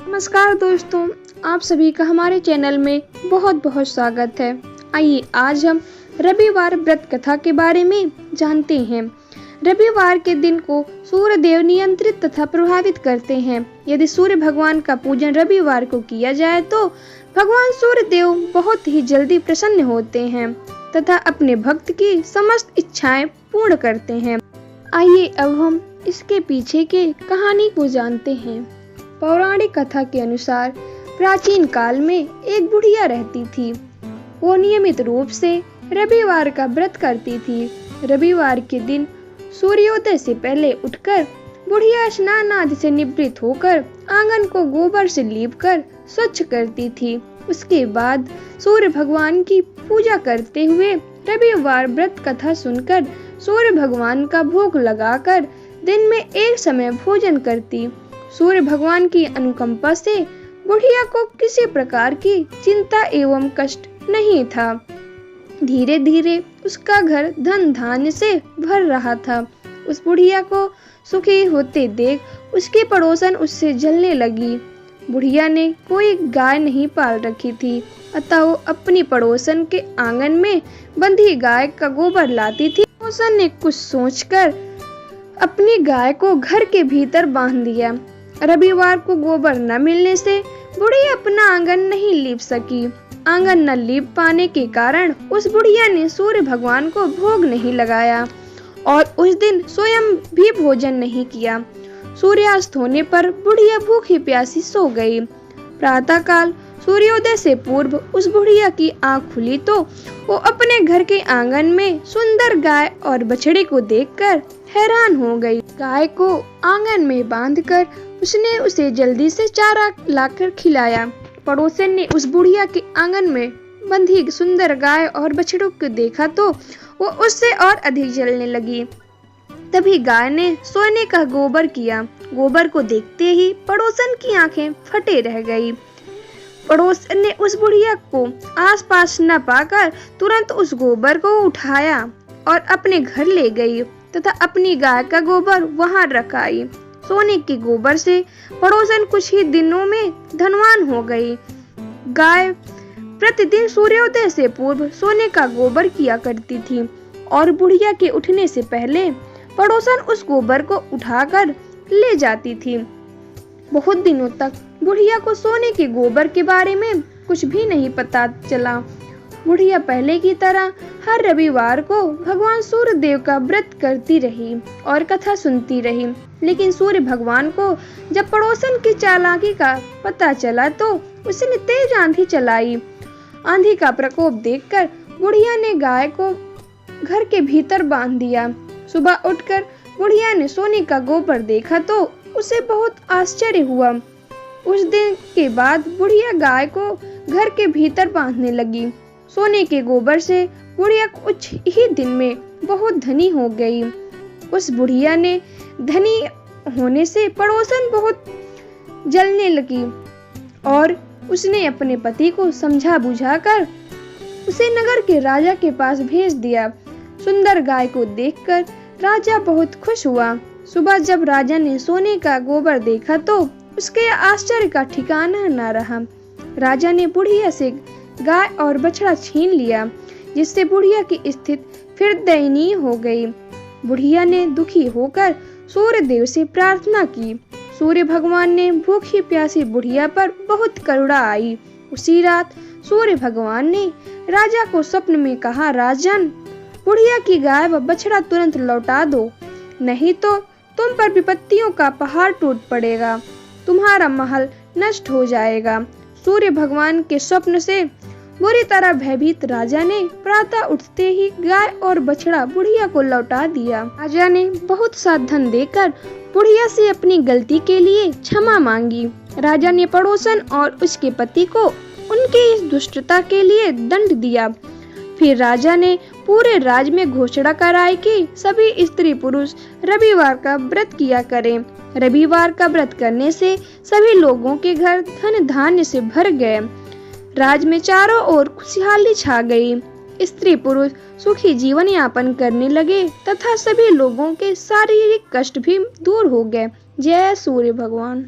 नमस्कार दोस्तों, आप सभी का हमारे चैनल में बहुत बहुत स्वागत है। आइए आज हम रविवार व्रत कथा के बारे में जानते हैं। रविवार के दिन को सूर्य देव नियंत्रित तथा प्रभावित करते हैं। यदि सूर्य भगवान का पूजन रविवार को किया जाए तो भगवान सूर्य देव बहुत ही जल्दी प्रसन्न होते हैं तथा अपने भक्त की समस्त इच्छाएं पूर्ण करते हैं। आइए अब हम इसके पीछे के कहानी को जानते हैं। पौराणिक कथा के अनुसार प्राचीन काल में एक बुढ़िया रहती थी। वो नियमित रूप से रविवार का व्रत करती थी। रविवार के दिन सूर्योदय से पहले उठकर बुढ़िया स्नान आदि से निवृत्त होकर आंगन को गोबर से लीपकर स्वच्छ करती थी। उसके बाद सूर्य भगवान की पूजा करते हुए रविवार व्रत कथा सुनकर सूर्य भगवान का भोग लगाकर दिन में एक समय भोजन करती। सूर्य भगवान की अनुकंपा से बुढ़िया को किसी प्रकार की चिंता एवं कष्ट नहीं था। धीरे धीरे उसका घर धन धान्य से भर रहा था। उस बुढ़िया को सुखी होते देख उसकी पड़ोसन उससे जलने लगी। बुढ़िया ने कोई गाय नहीं पाल रखी थी, अतः वो अपनी पड़ोसन के आंगन में बंधी गाय का गोबर लाती थी। पड़ोसन ने कुछ सोचकर अपनी गाय को घर के भीतर बांध दिया। रविवार को गोबर न मिलने से बुढ़िया अपना आंगन नहीं लीप सकी। आंगन न लीप पाने के कारण उस बुढ़िया ने सूर्य भगवान को भोग नहीं लगाया और उस दिन स्वयं भी भोजन नहीं किया। सूर्यास्त होने पर बुढ़िया भूखी प्यासी सो गई। प्रातःकाल सूर्योदय से पूर्व उस बुढ़िया की आंख खुली तो वो अपने घर के आंगन में सुंदर गाय और बछड़े को देखकर हैरान हो गई। गाय को आंगन में बांधकर उसने उसे जल्दी से चारा लाकर खिलाया। पड़ोसन ने उस बुढ़िया के आंगन में बंधी सुंदर गाय और बछड़ों को देखा तो वो उससे और अधिक जलने लगी। तभी गाय ने सोने का गोबर किया। गोबर को देखते ही पड़ोसन की आंखें फटे रह गई। पड़ोसन ने उस बुढ़िया को आसपास न पाकर तुरंत उस गोबर को उठाया और अपने घर ले गई तथा अपनी गाय का गोबर वहां रख आई। सोने के गोबर से पड़ोसन कुछ ही दिनों में धनवान हो गई। गाय प्रतिदिन सूर्योदय से पूर्व सोने का गोबर किया करती थी और बुढ़िया के उठने से पहले पड़ोसन उस गोबर को उठाकर ले जाती थी। बहुत दिनों तक बुढ़िया को सोने के गोबर के बारे में कुछ भी नहीं पता चला। बुढ़िया पहले की तरह हर रविवार को भगवान सूर्य देव का व्रत करती रही और कथा सुनती रही। लेकिन सूर्य भगवान को जब पड़ोसन की चालाकी का पता चला तो उसने तेज आंधी चलाई। आंधी का प्रकोप देखकर बुढ़िया ने गाय को घर के भीतर बांध दिया। सुबह उठकर बुढ़िया ने सोने का गोबर देखा तो उसे बहुत आश्चर्य हुआ। उस दिन के बाद बुढ़िया गाय को घर के भीतर बांधने लगी। सोने के गोबर से बुढ़िया कुछ ही दिन में बहुत धनी हो गई। उस बुढ़िया ने धनी होने से पड़ोसन बहुत जलने लगी और उसने अपने पति को समझा बुझाकर उसे नगर के राजा के पास भेज दिया। सुंदर गाय को देखकर राजा बहुत खुश हुआ। सुबह जब राजा ने सोने का गोबर देखा तो उसके आश्चर्य का ठिकाना न रहा। राजा ने बुढ़िया से गाय और बछड़ा छीन लिया, जिससे बुढ़िया की स्थिति फिर दयनीय हो गई। बुढ़िया ने दुखी होकर सूर्य देव से प्रार्थना की। सूर्य भगवान ने भूखी प्यासी बुढ़िया पर बहुत करुणा आई। उसी रात सूर्य भगवान ने राजा को स्वप्न में कहा, राजन, बुढ़िया की गाय व बछड़ा तुरंत लौटा दो, नहीं तो तुम पर विपत्तियों का पहाड़ टूट पड़ेगा, तुम्हारा महल नष्ट हो जाएगा। सूर्य भगवान के स्वप्न से बुरी तरह भयभीत राजा ने प्रातः उठते ही गाय और बछड़ा बुढ़िया को लौटा दिया। राजा ने बहुत सा धन देकर बुढ़िया से अपनी गलती के लिए क्षमा मांगी। राजा ने पड़ोसन और उसके पति को उनकी इस दुष्टता के लिए दंड दिया। फिर राजा ने पूरे राज्य में घोषणा कराई कि सभी स्त्री पुरुष रविवार का व्रत किया करें। रविवार का व्रत करने से सभी लोगों के घर धन धान्य से भर गए। राज्य में चारों ओर खुशहाली छा गई। स्त्री पुरुष सुखी जीवन यापन करने लगे तथा सभी लोगों के शारीरिक कष्ट भी दूर हो गए। जय सूर्य भगवान।